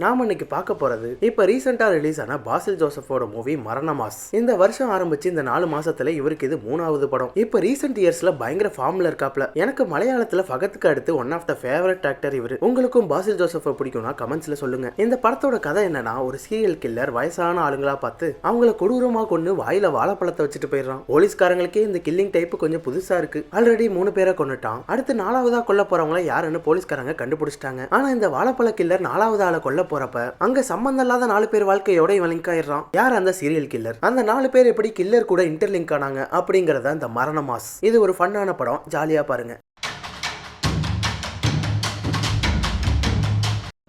நாம இன்னைக்கு பார்க்க போறது இப்ப ரீசெண்டா ரிலீஸ் ஆன பாசில் ஜோசப்போட மூவி மரண மாஸ். இந்த வருஷம் ஆரம்பிச்சு இந்த 4 மாசத்துல இவருக்கு இது 3வது படம். இப்ப ரீசெண்ட் இயர்ஸ்ல பயங்கர ஃபார்ம்ல இருக்காப்ல. எனக்கு மலையாளத்துல ஃபகத்துக்கு அடுத்து one of the favourite actor இவரு. உங்களுக்கும் பாசில் ஜோசப்ப பிடிக்கும்னா கமெண்ட்ஸ்ல சொல்லுங்க. இந்த படத்தோட கதை என்னன்னா, ஒரு சீரியல் கில்லர் வயசான ஆளுங்களா பார்த்து அவங்கள கொடூரமா கொண்டு வாயில வாழைப்பழத்தை வச்சுட்டு போயிடுறான். போலீஸ்காரங்களுக்கே இந்த கில்லிங் டைப் கொஞ்சம் புதுசா இருக்கு. ஆல்ரெடி 3 பேரை கொண்டுட்டான். அடுத்து 4வதா கொல்ல போறவங்கள யாருன்னு போலீஸ்காரங்க கண்டுபிடிச்சிட்டாங்க. ஆனா இந்த வாழைப்பழ கில்லர் 4வது ஆளை கொல்ல போறப்ப அங்க சம்பந்தம் இல்லாத 4 பேர் வாழ்க்கையோட இவன் லிங்க் ஆயிடுறான். யார் அந்த சீரியல் கில்லர்? அந்த 4 பேர் எப்படி கில்லர் கூட இன்டர்லிங்க் ஆனாங்க அப்படிங்கறத இந்த மரண மாஸ். இது ஒரு ஃபன்னான படம், ஜாலியா பாருங்க.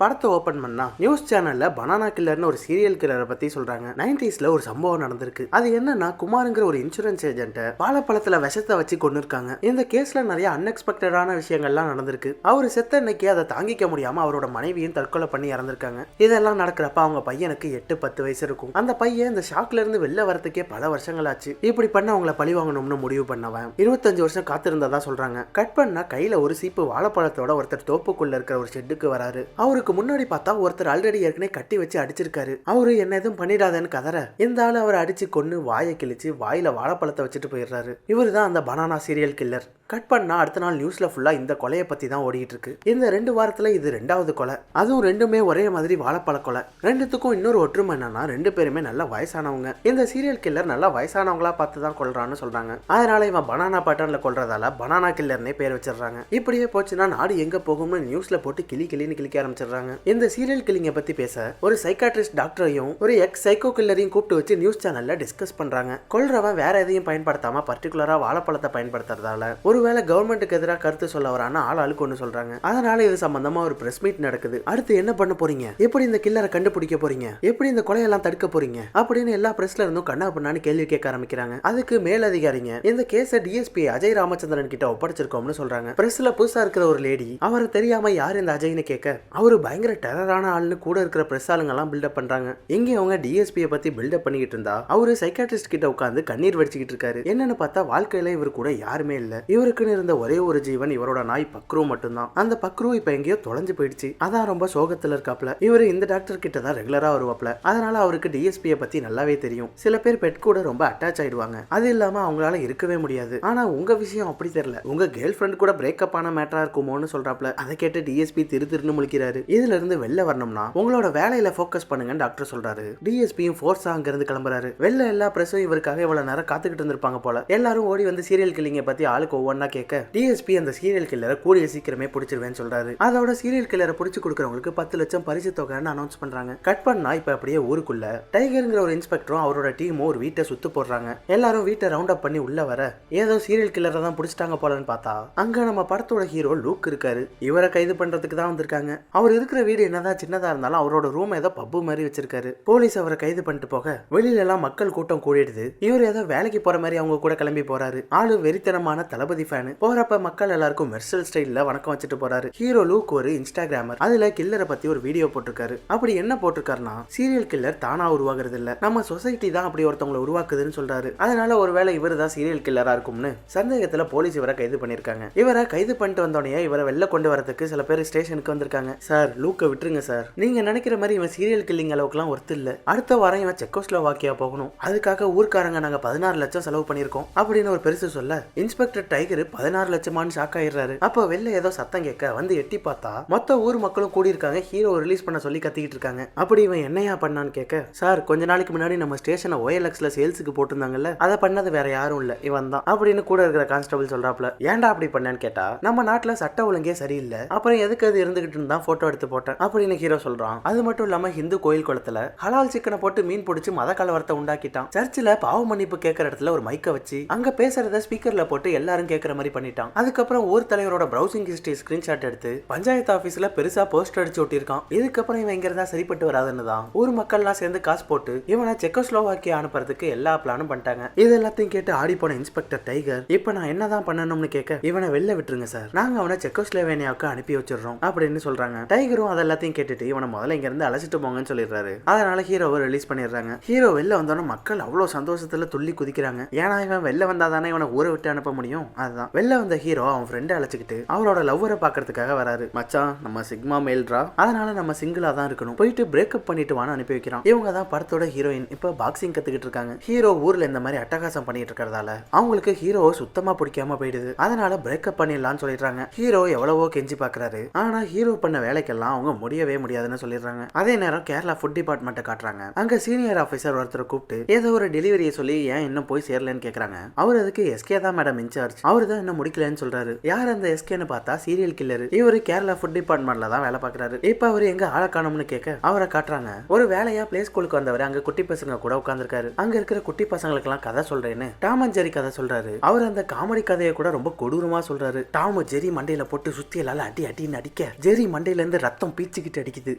படத்தை ஓபன் பண்ணா நியூஸ் சேனல்ல பனானா கில்லர்னு ஒரு சீரியல் கில்லரை பத்தி சொல்றாங்க. 90ஸ்ல ஒரு சம்பவம் நடந்திருக்கு. அது என்னன்னா, குமாருங்கிற ஒரு இன்சூரன்ஸ் ஏஜென்ட் வாழைப்பழத்துல விஷத்தை வச்சு கொண்டு இருக்காங்க. இந்த கேஸ்ல நிறைய அன்எக்ஸ்பெக்டடான விஷயங்கள்லாம் நடந்திருக்கு. அவரு செத்த அன்னைக்கு அதை தாங்கிக்க முடியாம அவரோட மனைவியும் தற்கொலை பண்ணி இறந்திருக்காங்க. இதெல்லாம் நடக்கிறப்ப அவங்க பையனுக்கு 8-10 வயசு இருக்கும். அந்த பையன் இந்த ஷாக்ல இருந்து வெளில வரதுக்கே பல வருஷங்கள் ஆச்சு. இப்படி பண்ண அவங்கள பழி வாங்கணும்னு முடிவு பண்ணவன் 25 வருஷம் காத்திருந்ததா சொல்றாங்க. கட் பண்ணா கையில ஒரு சீப்பு வாழைப்பழத்தோட ஒருத்தர் தோப்புக்குள்ள இருக்கிற ஒரு ஷெட்டுக்கு வராரு. அவருக்கு முன்னாடி பார்த்தா ஒருத்தர் ஆல்ரெடி ஏற்கனவே கட்டி வச்சு அடிச்சிருக்காரு. அவரு என்ன எதுவும் பண்ணிடாதேன்னு கதற இந்த ஆளு அவரை அடிச்சு கொன்னு வாயை கிழிச்சு வாயில வாழைப்பழத்தை வச்சுட்டு போயிடுறாரு. இவரு தான் அந்த பனானா சீரியல் கில்லர். கட் பண்ணா அடுத்த நாள் நியூஸ்ல ஃபுல்லா இந்த கொலையை பத்தி தான் ஓடிட்டு இருக்கு. இந்த 2 வாரத்துல இது 2வது கொலை. அதுவும் ரெண்டுமே ஒரே மாதிரி வாழைப்பழ கொலை. ரெண்டுத்துக்கும் இன்னொரு ஒற்றுமை என்னன்னா, 2 பேருமே நல்ல வயசானவங்க. இந்த சீரியல் கில்லர் நல்லா வயசானவங்களா பார்த்து தான் கொல்றான்னு சொல்றாங்க. அதனால இவன் பனானா பேட்டர்ன்ல கொல்றதால பனானா கில்லர்னே பேர் வச்சிடறாங்க. இப்படியே போச்சுன்னா நாடு எங்க போகும்னு நியூஸ்ல போட்டு கிளின்னு கிளிக்க ஆரம்பிச்சிடுறாங்க. இந்த சீரியல் கில்லிங்கை பத்தி பேச ஒரு சைக்காட்ரிஸ்ட் டாக்டரையும் ஒரு எக்ஸ் சைக்கோ கில்லரையும் கூப்பிட்டு வச்சு நியூஸ் சேனல்ல டிஸ்கஸ் பண்றாங்க. கொல்றவன் வேற எதையும் பயன்படுத்தாம பர்டிகுலரா வாழைப்பழத்தை பயன்படுத்துறதால ஒருவேளை கவர்மெண்ட்டுக்கு எதிராக கருத்து சொல்ல வரான ஆளுக்கு ஒன்று சொல்றாங்க. அதனால இது சம்பந்தமா ஒரு பிரஸ் மீட் நடக்குது. அடுத்து என்ன பண்ண போறீங்க, எப்படி இந்த கில்லரை கண்டுபிடிக்க போறீங்க, எப்படி இந்த கொலையெல்லாம் தடுக்க போறீங்க அப்படின்னு எல்லா பிரஸ்ல இருந்தும் கண்ணா பண்ணான்னு கேள்வி கேட்க ஆரம்பிக்கிறாங்க. அதுக்கு மேலதிகாரிங்க இந்த கேஸை டிஎஸ்பி அஜய் ராமச்சந்திரன் கிட்ட ஒப்படைச்சிருக்கோம்னு சொல்றாங்க. பிரஸ்ல புதுசா இருக்கிற ஒரு லேடி அவரை தெரியாம யார் இந்த அஜய்னு கேட்க அவரு பயங்கர டெரரான ஆள்னு கூட இருக்கிற பிரஸ் ஆளுங்க எல்லாம் பில்டப் பண்றாங்க. எங்க அவங்க டிஎஸ்பியை பத்தி பில்டப் பண்ணிக்கிட்டு இருந்தா அவரு சைக்காட்ரிஸ்ட் கிட்ட உட்காந்து கண்ணீர் வடிச்சுக்கிட்டு இருக்காரு. என்னன்னு பார்த்தா வாழ்க்கையில இவர் கூட யாருமே இல்ல. இவருக்கு இருந்த ஒரே ஒரு ஜீவன் இவரோட நாய் பக்ரு மட்டும்தான். அந்த பக்ரு இப்ப எங்கேயோ தொலைஞ்சு போயிடுச்சு. அதான் ரொம்ப சோகத்துல இருக்காப்ல. இவரு இந்த டாக்டர் கிட்ட தான் ரெகுலரா வருவாப்ல. அதனால அவருக்கு டிஎஸ்பியை பத்தி நல்லாவே தெரியும். சில பேர் பெட் கூட ரொம்ப அட்டாச் ஆயிடுவாங்க. அது இல்லாம அவங்களால இருக்கவே முடியாது. ஆனா உங்க விஷயம் அப்படி தெரியல. உங்க கேர்ள் ஃபிரெண்ட் கூட பிரேக்கப் ஆன மேட்டரா இருக்குமோன்னு சொல்றாப்ல. அதை கேட்டு டிஎஸ்பி திருன்னு முழிக்கிறாரு. இதுல இருந்து வெளில வரணும்னா உங்களோட வேலையில போக்கஸ் பண்ணுங்க டாக்டர் சொல்றாரு. டிஎஸ்பியும் ஃபோர்ஸா அங்க இருந்து கிளம்புறாரு. வெளில எல்லா பிரஸும் இவருக்காக இவ்வளவு நேரம் காத்துக்கிட்டு இருந்திருப்பாங்க போல. எல்லாரும் ஓடி வந்து சீரியல் கில்லிங்கை பத்தி ஆளுக்கு ஒவ்வொன்னா கேட்க டிஎஸ்பி அந்த சீரியல் கில்லரை கூடிய சீக்கிரமே பிடிச்சிருவேன்னு சொல்றாரு. அதோட சீரியல் கில்லரை பிடிச்சு கொடுக்கறவங்களுக்கு 10 லட்சம் பரிசு தொகைன்னு அனௌன்ஸ் பண்றாங்க. கட் பண்ணா இப்ப அப்படியே ஊருக்குள்ள டைகர்ங்கிற ஒரு இன்ஸ்பெக்டரும் அவரோட டீமும் ஒரு வீட்டை சுத்து போடுறாங்க. எல்லாரும் வீட்டை ரவுண்ட் அப் பண்ணி உள்ள வர ஏதோ சீரியல் கில்லரை தான் பிடிச்சிட்டாங்க போலன்னு பார்த்தா அங்க நம்ம படத்தோட ஹீரோ லூக் இருக்காரு. இவரை கைது பண்றதுக்கு தான் வந்திருக்காங்க. அவர் இருக்கிற வீடு என்னதான் சின்னதா இருந்தாலும் அவரோட ரூம் ஏதோ பப்பு மாதிரி வச்சிருக்காரு. போலீஸ் அவரை கைது பண்ணிட்டு போக வெளியில எல்லாம் மக்கள் கூட்டம் கூடிடுது. இவர் ஏதோ வேலைக்கு போற மாதிரி அவங்க கூட கிளம்பி போறாரு. ஆளு வெறித்தனமான தளபதி ஃபேன். போறப்ப மக்கள் எல்லாருக்கும் மெர்சல் ஸ்டைல்ல வணக்கம் வச்சுட்டு போறாரு. ஹீரோ லூக் ஒரு இன்ஸ்டாகிராமர். அதுல கில்லரை பத்தி ஒரு வீடியோ போட்டிருக்காரு. அப்படி என்ன போட்டிருக்காருன்னா, சீரியல் கில்லர் தானா உருவாகிறது இல்ல, நம்ம சொசைட்டி தான் அப்படி ஒருத்தவங்களை உருவாக்குதுன்னு சொல்றாரு. அதனால ஒருவேளை இவர் தான் சீரியல் கில்லரா இருக்கும்னு சந்தேகத்துல போலீஸ் இவரை கைது பண்ணிருக்காங்க. இவரை கைது பண்ணிட்டு வந்தோடனே இவரை வெளில கொண்டு வரதுக்கு சில பேர் ஸ்டேஷனுக்கு வந்திருக்காங்க. சார் லூக்கை விட்டுருங்க சார், நீங்க நினைக்கிற மாதிரி இவன் சீரியல் கில்லிங் அளவுக்குலாம் ஒர்த்து இல்ல. அடுத்த வாரம் இவன் செக்கோஸ்லோவாக்கியா போகணும். அதுக்காக ஊர்க்காரங்க நாங்க 16 லட்சம் செலவு பண்ணிருக்கோம் அப்படின்னு ஒரு பெருசு சொல்ல இன்ஸ்பெக்டர் டைகர் 16 லட்சமான்னு ஷாக் ஆயிடுறாரு. அப்ப வெளில ஏதோ சத்தம் கேட்க வந்து எட்டி பார்த்தா மொத்த ஊர் மக்களும் கூடி இருக்காங்க. ஹீரோ ரிலீஸ் பண்ண சொல்லி கத்திக்கிட்டு இருக்காங்க. அப்படி இவன் என்னையா பண்ணான்னு கேட்க, சார் கொஞ்ச நாளைக்கு முன்னாடி நம்ம ஸ்டேஷனை OLXல சேல்ஸுக்கு போட்டிருந்தாங்கல்ல, அதை பண்ணது வேற யாரும் இல்ல, இவன் தான் அப்படின்னு கூட இருக்கிற கான்ஸ்டபிள் சொல்றாப்ல. ஏன்டா அப்படி பண்ணேன்னு கேட்டா, நம்ம நாட்டுல சட்ட ஒழுங்கே சரியில்லை, அப்புறம் எதுக்கு அது இருந்துகிட்டு இருந்தா போட்டோ எடுத்து போட்டேன் அப்படின்னு ஹீரோ சொல்றான். அது மட்டும் இல்லாம ஹிந்து கோயில் குளத்துல ஹலால் சிக்கனை போட்டு மீன் பிடிச்சு மத கலவரத்தை உண்டாக்கிட்டான். சர்ச்சில் பாவ மன்னிப்பு கேட்கற இடத்துல ஒரு மைக்க வச்சு அங்க பேசுறத ஸ்பீக்கர்ல போட்டு எல்லாரும் கேட்கற மாதிரி பண்ணிட்டான். அதுக்கப்புறம் ஊர் தலைவரோட பிரவுசிங் ஹிஸ்டரி ஸ்கிரீன்ஷாட் எடுத்து பஞ்சாயத்து ஆபீஸ்ல பெருசா போஸ்டர் அடிச்சு ஒட்டிருக்கான். இதுக்கப்புறம் இவன் இங்க இருந்தா சரிப்பட்டு வராதுன்னு தான் ஊர் மக்கள்லாம் சேர்ந்து காசு போட்டு இவனை செக்கோஸ்லோவாக்கியா அனுப்புறதுக்கு எல்லா பிளானும் பண்ணிட்டாங்க. இது எல்லாத்தையும் கேட்டு ஆடி போன இன்ஸ்பெக்டர் டைகர் இப்ப நான் என்னதான் பண்ணணும்னு கேட்க, இவனை வெளில விட்டுருங்க சார், நாங்க அவனை செக்கோஸ்லோவேனியாவுக்கு அனுப்பி வச்சிடறோம் அப்படின்னு சொல்றாங்க. டைகரும் அதெல்லாத்தையும் கேட்டுட்டு இவனை முதல்ல இங்க இருந்து அழைச்சிட்டு போங்கன்னு சொல்லிடுறாரு. அதனால ஹீரோவை ரிலீஸ் பண்ணிடுறாங்க. ஹீரோ வெளில வந்தோன்னா மக்கள் அவ்வளவு சந்தோஷத்துல துள்ளி குதிக்கிறாங்க. ஏன்னா இவன் வெளில வந்தாதானே இவனை ஊரை விட்டு அனுப்ப முடியும். அதுதான். வெளில வந்த ஹீரோ அவன் ஃப்ரெண்டை அழைச்சிக்கிட்டு அவரோட லவ்வரை பாக்குறதுக்காக வராரு. மச்சான் நம்ம சிக்மா மேல்ரா, அதனால நம்ம சிங்கிளா தான் இருக்கணும், போயிட்டு பிரேக்கப் பண்ணிட்டு வான்னு அனுப்பி வைக்கிறான். இவங்க தான் படத்தோட ஹீரோயின். இப்ப பாக்ஸிங் கத்துக்கிட்டு இருக்காங்க. ஹீரோ ஊர்ல இந்த மாதிரி அட்டகாசம் பண்ணிட்டு இருக்கிறதால அவங்களுக்கு ஹீரோவை சுத்தமா பிடிக்காம போயிடுது. அதனால பிரேக்கப் பண்ணிடலாம்னு சொல்லிடுறாங்க. ஹீரோ எவ்வளவோ கெஞ்சி பாக்குறாரு. ஆனா ஹீரோ பண்ண வேலைக்கெல்லாம் அவங்க முடியவே முடியாதுன்னு சொல்லிடுறாங்க. அதே நேரம் கேரளா ஃபுட் டிபார்ட்மெண்ட் காட்டுறாங்க. அங்க சீனியர் ஆபீசர் ஒருத்தரை கூப்பிட்டு ஏதோ ஒரு டெலிவரியை சொல்லி ஏன் இன்னும் போய் சேரலன்னு கேக்குறாங்க. அவர் அதுக்கு எஸ்கே தான் மேடம் இன்சார்ஜ், அவரு தான் இன்னும் முடிக்கலன்னு சொல்றாரு. யார் அந்த எஸ்கேன்னு பார்த்தா சீரியல் கில்லர். இவரு கேரளா ஃபுட் டிபார்ட்மெண்ட்ல தான் வேலை பாக்குறாரு. இப்ப அவரு எங்க ஆளை காணும்னு கேட்க அவரை காட்டுறாங்க. ஒரு வேலையா பிளே ஸ்கூலுக்கு வந்தவர் அங்க குட்டி பசங்க கூட உட்கார்ந்துருக்காரு. அங்க இருக்கிற குட்டி பசங்களுக்கு எல்லாம் கதை சொல்றேன்னு டாம் அண்ட் ஜெரி கதை சொல்றாரு. அவர் அந்த காமெடி கதையை கூட ரொம்ப கொடூரமா சொல்றாரு. டாம் ஜெரி மண்டையில போட்டு சுத்தியலால அடி அடின்னு அடிக்க ஜெரி மண்டையில இருந்து ரத்தம் பீச்சிக்கிட்டு அடிக்குது.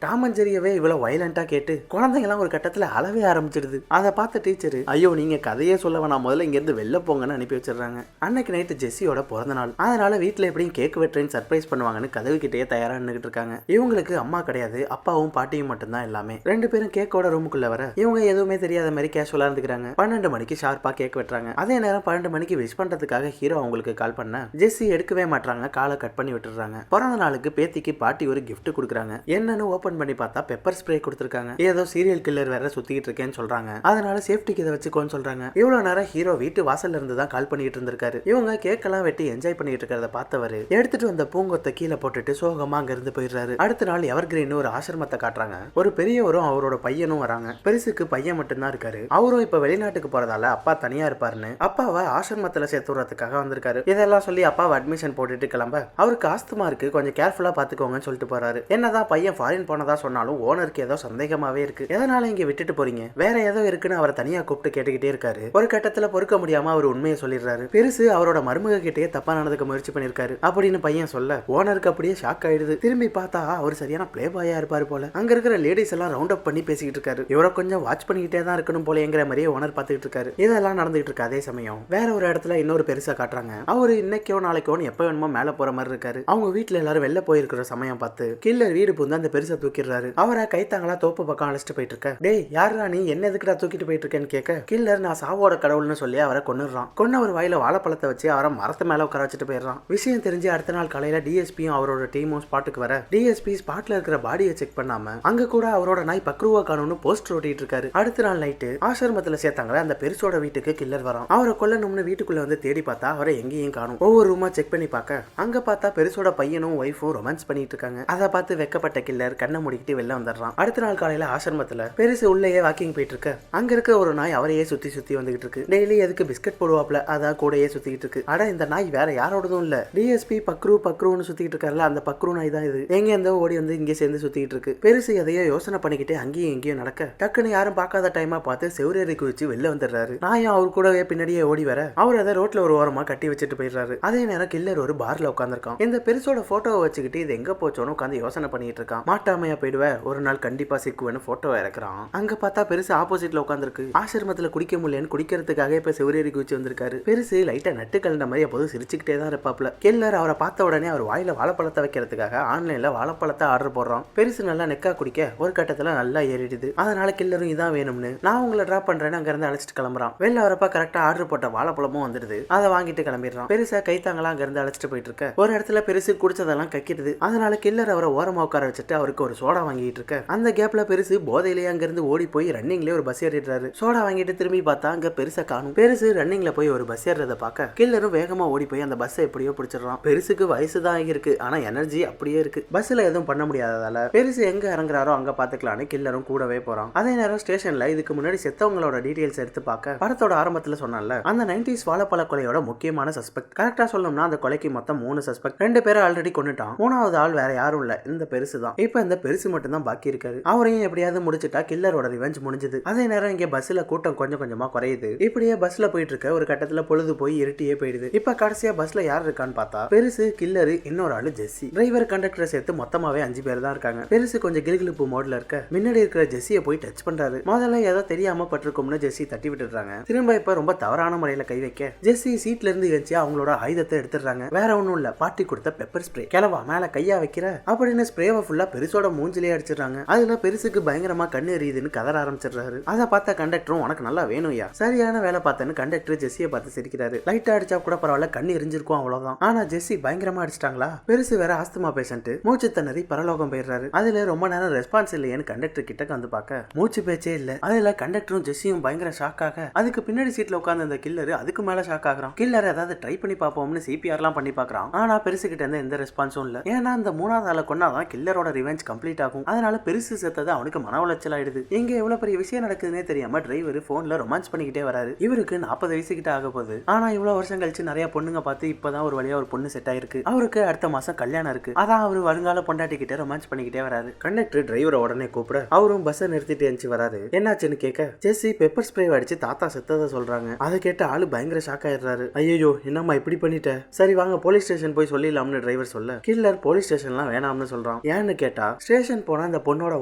டாம் அண்ட் ஜெரியவே இவ்வளவு வயலண்டா கேட்டு குழந்தைங்க எல்லாம் ஒரு கட்டத்துல அளவே ஆரம்பிச்சிடுது. அதை பார்த்த டீச்சர் ஐயோ நீங்க கதையே சொல்ல வேணாம், முதல்ல இங்க இருந்து வெளில போங்கன்னு அனுப்பி வச்சிடறாங்க. அன்னைக்கு நைட்டு ஜெஸ்ஸியோட பிறந்த நாள். அதனால வீட்டுல எப்படியும் கேக் வெட்டுறேன்னு சர்ப்ரைஸ் பண்ணுவாங்கன்னு கதவு கிட்டே தயாரா நின்னுகிட்டு இருக்காங்க. இவங்களுக்கு அம்மா கிடையாது, அப்பாவும் பாட்டியும் மட்டும்தான் எல்லாமே. ரெண்டு பேரும் கேக்கோட ரூமுக்குள்ள வர இவங்க எதுவுமே தெரியாத மாதிரி கேஷுவலா இருந்துக்கிறாங்க. 12 மணிக்கு ஷார்ப்பா கேக் வெட்டுறாங்க. அதே நேரம் 12 மணிக்கு விஷ் பண்றதுக்காக ஹீரோ அவங்களுக்கு கால் பண்ண ஜெஸ்ஸி எடுக்கவே மாட்டாங்க, காலை கட் பண்ணி விட்டுறாங்க. பிறந்த நாளுக்கு பேத்திக்கு பாட்டி ஒரு கிஃப்ட் கொடுக்குறாங்க. என்னன்னு ஓபன் பண்ணி பார்த்தா பெப்பர் ஸ்ப்ரே கொடுத்துருக்காங்க. ஏதோ சீரியல் கில்லர் வேற சுத்திட்டு இருக்கேன்னு சொல்றாங்க. அதனால சேஃப்டிக்கு இதை வச்சுக்கோன்னு சொல்றாங்க. இவ்வளவு நேரம் ஹீரோ வீட்டு வாசல்ல இருந்து தான் கால் பண்ணிட்டு இருந்திருக்காரு. இவங்க கேக்கெல்லாம் வெட்டி என்ஜாய் பண்ணிட்டு இருக்கிறத பார்த்தவரு எடுத்துட்டு வந்த பூங்கொத்தை கீழே போட்டுட்டு சோகமா அங்க இருந்து போயிடுறாரு. அடுத்த நாள் எவர்கிரீன் ஒரு ஆசிரமத்தை காட்டுறாங்க. ஒரு பெரியவரும் அவரோட பையனும் வராங்க. பெருசுக்கு பையன் மட்டும்தான் இருக்காரு. அவரும் இப்ப வெளிநாட்டுக்கு போறதால அப்பா தனியா இருப்பாருன்னு அப்பாவை ஆசிரமத்துல சேர்த்து விடுறதுக்காக வந்திருக்காரு. இதெல்லாம் சொல்லி அப்பாவை அட்மிஷன் போட்டுட்டு கிளம்ப அவருக்கு ஆஸ்துமா இருக்கு, கொஞ்சம் கேர்ஃபுல்லா பாத்துக்கோங்கன்னு சொல்லிட்டு போறாரு. என்னதான் பையன் ஃபாரின் போனதா சொன்னாலும் ஓனருக்கு ஏதோ சந்தேகமாவே இருக்கு. எதனால இங்க விட்டுட்டு போறீங்க, வேற ஏதோ இருக்குன்னு அவரை தனியா கூப்பிட்டு கேட்டுக்கிட்டே இருக்காரு. ஒரு கட்டத்துல பொறுக்க முடியாம அவர் உண்மையை சொல்லிடுறாரு. பெருசு அவரோட மருமக கிட்டே தப்பா நடந்துக்க முயற்சி பண்ணிருக்காரு அப்படின்னு பையன் சொல்ல ஓனருக்கு அப்படியே ஷாக் ஆயிடுது. திரும்பி பார்த்தா அவர் சரியான பிளே பாயா இருப்பாரு போல. அங்க இருக்கிற லேடிஸ் எல்லாம் ரவுண்ட் அப் பண்ணி பேசிக்கிட்டு இருக்காரு. இவரை கொஞ்சம் வாட்ச் பண்ணிக்கிட்டே தான் இருக்கணும் போலங்கிற மாதிரியே ஓனர் பார்த்துக்கிட்டு இருக்காரு. இதெல்லாம் நடந்துகிட்டு இருக்கு. அதே சமயம் வேற ஒரு இடத்துல இன்னொரு பெருசா காட்டுறாங்க. அவரு இன்னைக்கோ நாளைக்கோ எப்ப வேணுமோ மேல போற மாதிரி இருக்காரு. அவங்க வீட்டுல எல்லாரும் வெளில போயிருக்கிற சமயம் பார்த்து கில்லர் வீடு புந்து அந்த பெருசா தூக்கிடுறாரு. அவரை கைத்தாங்களா தோப்பு பக்கம் அழைச்சிட்டு போயிட்டு இருக்க. டேய் யாரா நீ, என்ன எதுக்குடா தூக்கிட்டு போயிட்டு இருக்கேன்னு கேட்க கில்லர் நான் சாவோட கடவுள்னு சொல்லி அவரை கொன்னுறான். கொன்னவர் வாயில வாழைப்பழத்தை வச்சு அவரை மரத்து மேல உட்கார வச்சுட்டு போயிடுறான். விஷயம் தெரிஞ்சு அடுத்த நாள் காலையில டிஎஸ்பியும் அவரோட டீமும் ஸ்பாட்டுக்கு வர டிஎஸ்பி ஸ்பாட்ல இருக்கிற பாடியை செக் பண்ணாம அங்க கூட அவரோட நாய் பக்ருவா காணும்னு போஸ்டர் ஓட்டிட்டு இருக்காரு. அடுத்த நாள் நைட்டு ஆசிரமத்துல சேர்த்தாங்களே அந்த பெருசோட வீட்டுக்கு கில்லர் வரான். அவரை கொல்லணும்னு வீட்டுக்குள்ள வந்து தேடி பார்த்தா அவரை எங்கேயும் காணும். ஒவ்வொரு ரூமா செக் பண்ணி பார்க்க அங்க பார்த்தா பெருசோட பையனும் ஒய்ஃபும் ரொமான்ஸ் பண்ணிட்டு இருக்காங்க. அதை பார்த்து வெக்கப்பட்ட கில்லர் கண்ணை மூடிக்கிட்டு வெளில வந்துடுறான். அடுத்த நாள் காலையில ஆசிரமத்துல பெருசு உள்ளேயே வாக்கிங் போயிட்டு இருக்க அங்க இருக்க ஒரு நாய் அவரையே சுத்தி சுத்தி வந்துகிட்டு இருக்கு. டெய்லி எதுக்கு பிஸ்கட் போடுவாப்ல அதான் கூடயே சுத்திக்கிட்டு இருக்கு. அட இந்த நாய் வேற யாரோடதும் இல்ல, டிஎஸ்பி பக்ருன்னு சுத்திட்டு இருக்காருல அந்த பக்ரு நாய் தான் இது. எங்க இருந்தோ ஓடி வந்து இங்கே சேர்ந்து சுத்திட்டு இருக்கு. பெருசு எதையோ யோசனை பண்ணிக்கிட்டே அங்கேயும் இங்கேயும் நடக்க டக்குன்னு யாரும் பார்க்காத டைமா பார்த்து செவ்வரேறி குதிச்சு வெளில வந்துடுறாரு. நாயும் அவர் கூடவே பின்னாடியே ஓடி வர அவர் அதை ரோட்ல ஒரு ஓரமா கட்டி வச்சுட்டு போயிடுறாரு. அதே நேரம் கில்லர் ஒரு பார்ல உட்காந்துருக்கான். இந்த பெருசோட போட்டோவை வச்சுக்கிட்டு இது எங்க போச்சோன்னு உட்காந்து யோசனை பண்ணிட்டு இருக்கான். மாட்டாமையா போயிடுவ, ஒரு நாள் கண்டிப்பா சிக்குவேன்னு போட்டோவை இறக்குறான். அங்க பார்த்தா பெருசு ஆப்போசிட்ல உட்காந்துருக்கு. ஆசிரமத்துல குடிக்க முடியலன்னு குடிக்கிறதுக்காக இப்ப செவ்வரேறி குதிச்சு வந்திருக்காரு. பெருசு லைட்டா நட்டு கலந்த மாதிரி அப்போது சிரிச்சுக்கிட்டே தான் இருப்பாப்ல. கில்லர் அவரை பார்த்த உடனே அவர் வாயில வாழைப்பழத்தை வைக்கிறதுக்காக ஆன்லைன்ல வாழைப்பழத்தை ஆர்டர் போடுறான். பெருசு நல்லா நெக்கா குடிக்க ஒரு கட்டத்துல நல்லா ஏறிடுது. அதனால கில்லரும் இதான் வேணும்னு நான் உங்களை டிராப் பண்றேன்னு அங்க இருந்து அழைச்சிட்டு கிளம்புறான். வெளில வரப்ப கரெக்டா ஆர்டர் போட்ட வாழைப்பழமும் வந்துடுது. அதை வாங்கிட்டு கிளம்பிடுறான். பெருசா கைத்தாங்களா அங்க இருந்து அழைச்சிட்டு போயிட்டு இருக்க ஒரு இடத்துல பெருசு குடிச்சதெல்லாம் கக்கிடுது. அதனால கில்லர் அவரை ஓரமா உட்கார வச்சுட்டு அவருக்கு ஒரு சோடா வாங்கிட்டு இருக்க அந்த கேப்ல பெருசு போதையிலேயே அங்க இருந்து ஓடி போய் ரன்னிங்லயே ஒரு பஸ் ஏறிடுறாரு. சோடா வாங்கிட்டு திரும்பி பார்த்தா அங்க பெருசா காணும். பெருசு ரன்னிங்ல போய் ஒரு பஸ் ஏறத பார்க்க கில்லரும் வேகமா ஓடி போய் அந்த பஸ்ஸை எப்படியோ பிடிச்சிடறான். பெருசுக்கு வயசு தான் இருக்கு, ஆனா எனர்ஜி அப்படியே இருக்கு. பஸ்ல எதுவும் பண்ண முடியாததால பெருசு எங்க இறங்குறாரோ அங்க பாத்துக்கலான்னு கில்லரும் கூடவே போறான். அதே நேரம் ஸ்டேஷன்ல இதுக்கு முன்னாடி செத்தவங்களோட டீடைல்ஸ் எடுத்து பார்க்க படத்தோட ஆரம்பத்துல சொன்னால அந்த 90s வாழைப்பழ கொலையோட முக்கியமான சஸ்பெக்ட். கரெக்டா சொல்லணும்னா அந்த கொலைக்கு மொத்தம் 3 சஸ்பெக்ட். 2 பேரை ஆல்ரெடி கொண்டுட்டான். 3வது ஆள் வேற யாரும் இல்ல, இந்த பெருசு தான். இப்ப இந்த பெருசு மட்டும் தான் பாக்கி இருக்காரு. அவரையும் எப்படியாவது முடிச்சுட்டா கில்லரோட ரிவெஞ்ச் முடிஞ்சது. அதே நேரம் இங்க பஸ்ல கூட்டம் கொஞ்சம் கொஞ்சமா குறையுது. இப்படியே பஸ்ல போயிட்டு இருக்க ஒரு கட்டத்துல பொழுது போய் இருட்டியே போயிடுது. இப்ப கடைசியா பஸ்ல யார் இருக்கான்னு பார்த்தா பெருசு, கில்லரு, இன்னொரு ஆளு ஜெஸ்ஸி. டிரைவர் கண்டக்டர் சேர்த்து மொத்தமாவே 5 பேர் தான் இருக்காங்க. பெருசு கொஞ்சம் கிலுகிலுப்பு மோட்ல இருக்க முன்னாடி இருக்கிற ஜெஸ்ஸியை போய் டச் பண்றாரு. முதல்ல ஏதோ தெரியாம பட்டிருக்கும்னு ஜெஸ்ஸி தட்டி விட்டுறாங்க. திரும்ப இப்ப ரொம்ப தவறான முறையில கை வைக்க ஜெஸ்ஸி சீட்ல இருந்து எழுச்சி அவங்களோட ஆயுதத்தை எடுத்துடுறாங்க. வேற ஒண்ணும் இல்ல, பாட்டி கொடுத்த பெப்பர் ஸ்ப்ரே. கிளவா மேல கையா வைக்கிற அப்படின்னு ஸ்ப்ரேவை ஃபுல்லா பெருசோட மூஞ்சிலே அடிச்சிடுறாங்க. அதுல பெருசுக்கு பயங்கரமா கண்ணு எரியுதுன்னு கதற ஆரம்பிச்சிடுறாரு. அதை பார்த்த கண்டக்டரும் உனக்கு நல்லா வேணும்யா, சரியான வேலை பார்த்தேன்னு கண்டக்டர் ஜெஸ்ஸியை பார்த்து சிரிக்கிறாரு. லைட்டா அடிச்சா கூட பரவாயில்ல, கண்ணு எரிஞ்சிருக்கும் அவ்வளவுதான். ஆனா ஜெஸ்ஸி பயங்கரமா அடிச்சிட்டாங்களா. பெருசு வேற ஆஸ்துமா பேஷண்ட், மூச்சு திணறி பரலோகம் போயிடுறாரு. அதுல ரொம்ப நேரம் ரெஸ்பான்ஸ் இல்லையேன்னு கண்டக்டர் கிட்ட வந்து பார்க்க மூச்சு பேச்சே இல்ல. அதுல கண்டக்டரும் ஜெஸ்ஸியும் பயங்கர ஷாக் ஆக அதுக்கு பின்னாடி சீட்ல உட்கார்ந்த அந்த கில்லர் அதுக்கு மேல ஷாக் ஆகுறான். கில்லர் ஏதாவது ட்ரை பண்ணி பாப்போம்னு சிபிஆர் எல்லாம் பண்ணி பாக்குறான். ஆனா பெருசு கிட்ட இருந்து எந்த ரெஸ்பான்ஸும் இல்ல. ஏன்னா அந்த மூணாவது ஆளை கொண்டாதான் கில்லரோட ரிவெஞ்ச் கம்ப்ளீட் ஆகும். அதனால பெருசு செத்தது அவனுக்கு மன உளைச்சல் ஆயிடுது. இங்க எவ்வளவு பெரிய விஷயம் நடக்குதுன்னே தெரியாம டிரைவர் போன்ல ரொமான்ஸ் பண்ணிக்கிட்டே வராரு. இவருக்கு 40 வயசு கிட்ட ஆக போகுது. ஆனா இவ்வளவு வருஷம் கழிச்சு நிறைய பொண்ணுங்க பார்த்து இப்பதான் ஒரு வழியா ஒரு பொண்ணு செட் ஆயிருக்கு. அவருக்கு அடுத்த மாசம் கல்யாணம் இருக்கு. அதான் அவரு வருங்கால பொண்டாட்டி கிட்ட ரொமான்ஸ் பண்ணிக்கிட்டே வராரு. கண்டக்டர் டிரைவரை உடனே கூப்பிட அவரும் பஸ் நிறுத்திட்டு எந்திச்சு வராரு. என்னாச்சுன்னு கேட்க ஜெஸ்ஸி பெப்பர் ஸ்ப்ரே அடிச்சு தாத்தா செத்ததை சொல்றாங்க. அதை கேட்டு ஆளு பயங்கர ஷாக் ஆயிடுறாரு. ஐயோ என்னம்மா இப்படி பண்ணிட்ட, சரி வாங்க போலீஸ் ஸ்டேஷன் போய் சொல்லிடலாம்னு டிரைவர் சொல்ல கில்லர் போலீஸ் ஸ்டேஷன்லாம் வேணாம்னு சொல்றான். ஏன்னு கேட்டா ஸ்டேஷன் போனா அந்த பொண்ணோட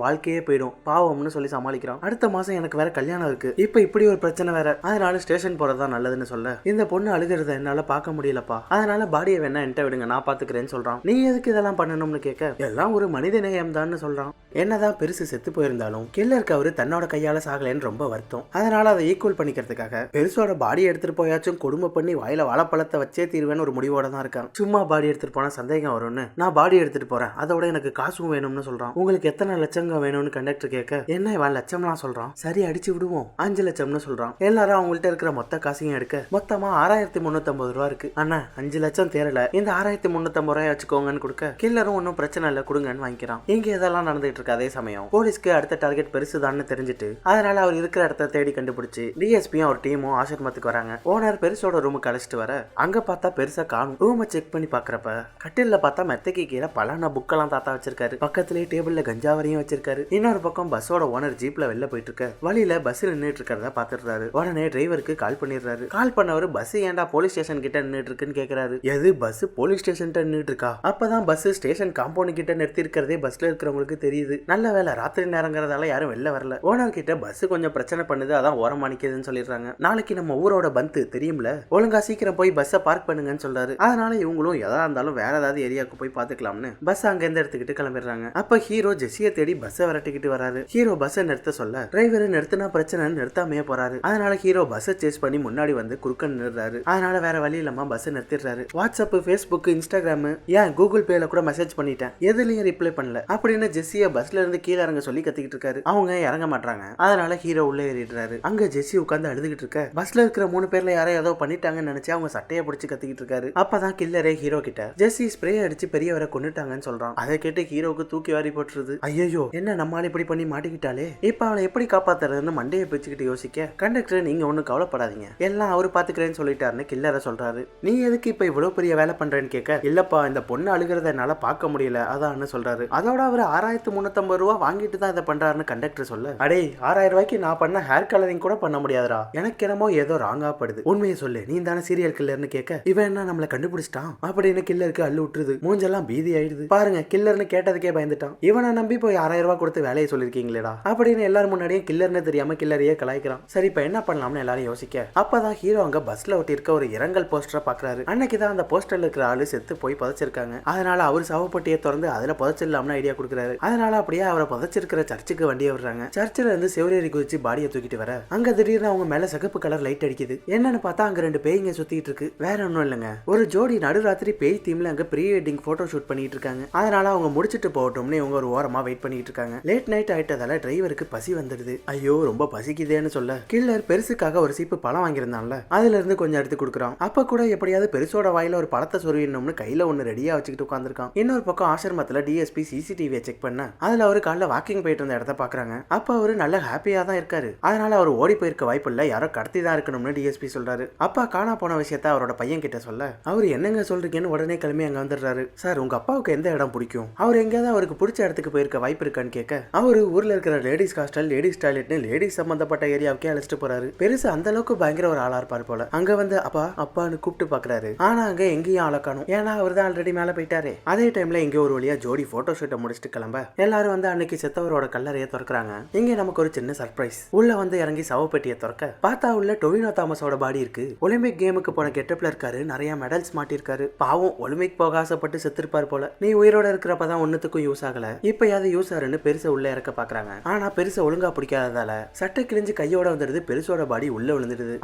வாழ்க்கையே போயிடும் பாவம்னு சொல்லி சமாளிக்கிறான். அடுத்த மாசம் எனக்கு வேற கல்யாணம் இருக்கு, இப்ப இப்படி ஒரு பிரச்சனை வேற, அதனால ஸ்டேஷன் போறதா நல்லதுன்னு சொல்ல இந்த பொண்ணு அழுகிறத என்னால பார்க்க முடியலப்பா, அதனால பாடியை வேணா என்கிட்ட விடுங்க நான் பாத்துக்கிறேன்னு சொல்றான். நீ எதுக்கு இதெல்லாம் பண்ணணும்னு கேட்க எல்லாம் ஒரு மனித நேயம் தான் சொல்றான். என்னதான் பெருசு செத்து போயிருந்தாலும் கில்லருக்கு அவரு தன்னோட கையால சாகலன்னு ரொம்ப வருத்தம். அதனால அதை ஈக்குவல் பண்ணிக்கிறதுக்காக பெருசோட பாடியை எடுத்துட்டு போயாச்சும் கொடுமை பண்ணி வாயில வாழைப்பழத்தை வச்சே தீர்வேன்னு ஒரு முடிவோட தான் இருக்கான். சும்மா பாடி எடுத்துட்டு போனா சந்தேகம் வரும்னு நான் பாடி எடுத்துட்டு போறேன், அதோட எனக்கு காசும் வேணும்னு சொல்றான். உங்களுக்கு எத்தனை லட்சங்க வேணும்னு கண்டக்டர் கேட்க என்ன இவன் லட்சம்லாம் சொல்றான், சரி அடிச்சு விடுவோம் 5 லட்சம்னு சொல்றான். எல்லாரும் அவங்கள்ட்ட இருக்கிற மொத்த காசையும் எடுக்க மொத்தமா 6350 ரூபா இருக்கு. அண்ணா 5 லட்சம் தேரல, இந்த 6350 ரூபாய் வச்சுக்கோங்கன்னு கொடுக்க கில்லரும் ஒன்னும் பிரச்சனை இல்ல கொடுங்கன்னு வாங்கிக்கிறான். இங்க இதெல்லாம் நடந்துட்டு இருக்கு. அதே சமயம் போலீஸ்க்கு அடுத்த டார்கெட் பெருசுதான்னு தெரிஞ்சுட்டு அதனால அவர் இருக்கிற இடத்த தேடி கண்டுபிடிச்சு டிஎஸ்பியும் அவர் டீமும் ஆசிரமத்துக்கு வராங்க. ஓனர் பெருசோட ரூமுக்கு அழைச்சிட்டு வர அங்க பார்த்தா பெருசா காணும். ரூமை செக் பண்ணி பாக்குறப்ப கட்டில்ல பார்த்தா மெத்தைக்கு கீழே பலான புக்கெல்லாம் தாத்தா வச்சிருக்காரு. பக்கத்திலேயே டேபிள்ல கஞ்சாவரையும் வச்சிருக்காரு. இன்னொரு பக்கம் பஸ்ஸோட ஓனர் ஜீப்ல வெளில போயிட்டு இருக்க வழியில பஸ் நின்றுட்டு இருக்கிறத பாத்துறாரு. உடனே டிரைவருக்கு கால் பண்ணிடுறாரு. கால் பண்ணவர் பஸ் ஏன்டா போலீஸ் ஸ்டேஷன் கிட்ட நின்றுட்டு இருக்குன்னு கேக்குறாரு. எது பஸ் போலீஸ் ஸ்டேஷன் நின்றுட்டு இருக்கா? அப்பதான் பஸ் ஸ்டேஷன் காம்பவுண்ட் கிட்ட நிறுத்தி இருக்கிறதே பஸ்ல இருக்கிறவங்களுக்கு தெரியுது. நல்ல வேலை ராத்திரி நேரங்கிறதால யாரும் வெளில வரல. ஓனர் கிட்ட பஸ் கொஞ்சம் பிரச்சனை பண்ணுது, அதான் ஓரமா நிக்குதுன்னு சொல்லிடுறாங்க. நாளைக்கு நம்ம ஊரோட பந்து தெரியும்ல, ஒழுங்கா சீக்கிரம் போய் பஸ்ஸை பார்க் பண்ணுங்கன்னு சொல்றாரு. அதனால இவங்களும் எதா இருந்தாலும் வேற ஏதாவது ஏரியாவுக்கு போய் பாத்துக்கலாம்னு பஸ் அங்க இருந்து எடுத்துக்கிட்டு கிளம்பிடுறாங்க. அப்ப ஹீரோ ஜெஸ்ஸியை தேடி பஸ்ஸை விரட்டிக்கிட்டு வராரு. ஹீரோ பஸ்ஸை நிறுத்த சொல்ல டிரைவர் நிறுத்தினா பிரச்சனை நிறுத்தாமையே போறாரு. அதனால ஹீரோ பஸ்ஸை சேஸ் பண்ணி முன்னாடி வந்து குறுக்க நிறுறாரு. அதனால வேற வழி இல்லாம பஸ் நிறுத்திடுறாரு. வாட்ஸ்அப், ஃபேஸ்புக், இன்ஸ்டாகிராம், ஏன் கூகுள் பேல கூட மெசேஜ் பண்ணிட்டேன், எதுலயும் ரிப்ளை பண்ணல அப்படின்னு ஜெஸ்ஸியை பஸ்ல இருந்து கீழே இறங்க சொல்லி கத்திக்கிட்டு இருக்காரு. அவங்க இறங்க மாட்டாங்க. அதனால ஹீரோ உள்ள ஏறிடுறாரு. அங்க ஜெஸ்ஸி உட்கார்ந்து அழுதுகிட்டு இருக்க பஸ்ல இருக்கிற 3 பேர்ல யாரோ ஏதோ பண்ணிட்டாங்கன்னு நினைச்சு அவங்க சட்டையை பிடிச்சு கத்திக்கிட்டு இருக்காரு. அப்பதான் கில்லரே ஹீரோ கிட்ட ஜெஸ்ஸி ஸ்ப்ரே அடிச்சு பெரியவரை கொண்டுட்டாங்கன்னு சொல்றான். அதை கேட்டு ஹீரோக்கு தூக்கி வாரி போட்டுருது. ஐயோ என்ன நம்மால இப்படி பண்ணி மாட்டிக்கிட்டாலே, இப்ப அவளை எப்படி காப்பாத்துறதுன்னு மண்டையை பிச்சுக்கிட்டு யோசிக்க கண்டக்டர் நீங்க ஒன்னும் கவலைப்படாதீங்க எல்லாம் அவரு பாத்துக்கிறேன்னு சொல்லிட்டாருன்னு கில்லரை சொல்றாரு. நீ எதுக்கு இப்ப இவ்வளவு பெரிய வேலை பண்றேன்னு கேட்க இல்லப்பா இந்த பொண்ணு அழுகிறத என்னால பார்க்க முடியல அதான்னு சொல்றாரு. அதோட அவர் 6350 ரூபா வாங்கிட்டு தான் இதை பண்றாருன்னு கண்டக்டர் சொல்ல அடே 6000 ரூபாய்க்கு நான் பண்ண ஹேர் கலரிங் கூட பண்ண முடியாதுடா, எனக்கு என்னமோ ஏதோ ராங்கா படுது, உண்மையை சொல்லு நீ தானே சீரியல் கில்லர்னு கேட்க இவன் என்ன நம்மளை கண்டுபிடிச்சிட்டான் அப்படின்னு கில்லருக்கு அள்ளு விட்டுருது. மூஞ்செல்லாம் பீதி ஆயிடுது. பாருங்க கில்லர்னு கேட்டதுக்கே பயந்துட்டான். இவனை நம்பி போய் 6000 ரூபாய் கொடுத்து வேலையை சொல்லிருக்கீங்களேடா அப்படின்னு எல்லாரும் முன்னாடியே கில்லர்னு தெரியாம கில்லரையே கலாய்க்கிறான். சரி இப்ப என்ன பண்ணலாம்னு எல்லாரும் யோசிக்க அப்பதான் ஹீரோ அங்க பஸ்ல ஒட்டி இருக்க ஒரு இரங்கல் போஸ்டரை பாக்குறாரு. அன்னைக்குதான் அந்த போஸ்டர்ல இருக்கிற ஆளு செத்து போய் புதைச்சிருக்காங்க. அதனால அவர் சவப்பட்டியை திறந்து அதுல புதைச்சிடலாம்னு ஐடியா கொடுக்குறாரு. அதனால அப்படியே அவரை புதைச்சிருக்கிற சர்ச்சுக்கு வண்டியை விடுறாங்க. சர்ச்சில் இருந்து செவரேறி குதிச்சு பாடியை தூக்கிட்டு வர அங்க திடீர்னு அவங்க மேல சிகப்பு கலர் லைட் அடிக்குது. என்னன்னு பார்த்தா அங்க 2 பேய்ங்க சுத்திட்டு இருக்கு. வேற ஒன்னும் இல்லங்க, ஒரு ஜோடி நடுராத்திரி பேய் தீம்ல அங்க ப்ரீ வெட்டிங் போட்டோ ஷூட் பண்ணிட்டு இருக்காங்க. அதனால அவங்க முடிச்சிட்டு போகட்டும்னு இவங்க ஒரு ஓரமா வெயிட் பண்ணிட்டு இருக்காங்க. லேட் நைட் ஆயிட்டதால டிரைவருக்கு பசி வந்துடுது. ஐயோ ரொம்ப பசிக்குதேன்னு சொல்ல கில்லர் பெருசுக்காக ஒரு சீப்பு பழம் வாங்கியிருந்தான்ல அதுல இருந்து கொஞ்சம் எடுத்து கொடுக்குறான். அப்ப கூட எப்படியாவது பெருசோட வாயில ஒரு பழத்தை சொருவிடணும்னு கையில ஒன்னு ரெடியா வச்சுக்கிட்டு உட்காந்துருக்கான். இன்னொரு பக்கம் ஆசிரமத்துல டிஎஸ்பி சிசிடிவியை செக் பண்ண அதுல அவரு காலைல வாக்கிங் போயிட்டு இருந்த இடத்த பாக்குறாங்க. அப்ப அவரு நல்ல ஹாப்பியா தான் இருக்காரு. அதனால அவர் ஓடி போயிருக்க வாய்ப்பு இல்ல, யாரோ கடத்தி தான் இருக்கணும்னு டிஎஸ்பி சொல்றாரு. அப்பா காணா போன விஷயத்த அவரோட பையன் கிட்ட சொல்ல அவர் என்னங்க சொல்றீங்கன்னு உடனே கிளம்பி அங்க வந்துடுறாரு. சார் உங்க அப்பாவுக்கு எந்த இடம் பிடிக்கும், அவர் எங்கேயாவது அவருக்கு பிடிச்ச இடத்துக்கு போயிருக்க வாய்ப்பு இருக்கான்னு கேட்க அவரு ஊர்ல இருக்கிற லேடிஸ் ஹாஸ்டல், லேடிஸ் டாய்லெட்னு லேடிஸ் சம்பந்தப்பட்ட ஏரியாவுக்கே அழைச்சிட்டு போறாரு. பெருசு அந்த அளவுக்கு பயங்கர ஒரு ஆளா இருப்பாரு போல. அங்க வந்து அப்பா அப்பான்னு கூப்பிட்டு பாக்குறாரு. ஆனா அங்க எங்கேயும் ஆள காணும், ஏன்னா அவர் தான் ஆல்ரெடி மேல போயிட்டாரு. அதே டைம்ல இங்க ஒரு வழியா ஜோடி போட்டோ ஷூட்டை முடிச்சுட்டு கிளம்ப எல்லாரும் எல்லாரும் வந்து அன்னைக்கு செத்தவரோட கல்லறையை திறக்கிறாங்க. இங்க நமக்கு ஒரு சின்ன சர்ப்ரைஸ். உள்ள வந்து இறங்கி சவப்பெட்டியை திறக்க பார்த்தா உள்ள டொவினோ தாமஸோட பாடி இருக்கு. ஒலிம்பிக் கேமுக்கு போன கெட்டப்ல இருக்காரு, நிறைய மெடல்ஸ் மாட்டிருக்காரு. பாவம் ஒலிம்பிக் போக ஆசைப்பட்டு செத்துருப்பாரு போல. நீ உயிரோட இருக்கிறப்பதான் ஒன்னுத்துக்கும் யூஸ் ஆகல, இப்பயாவது யூஸ் ஆறுன்னு பெருசை உள்ள இறக்க பாக்குறாங்க. ஆனா பெருசை ஒழுங்கா பிடிக்காததால சட்டை கிழிஞ்சு கையோட வந்துடுது. பெருசோட பாடி உள்ள விழுந்துடுது.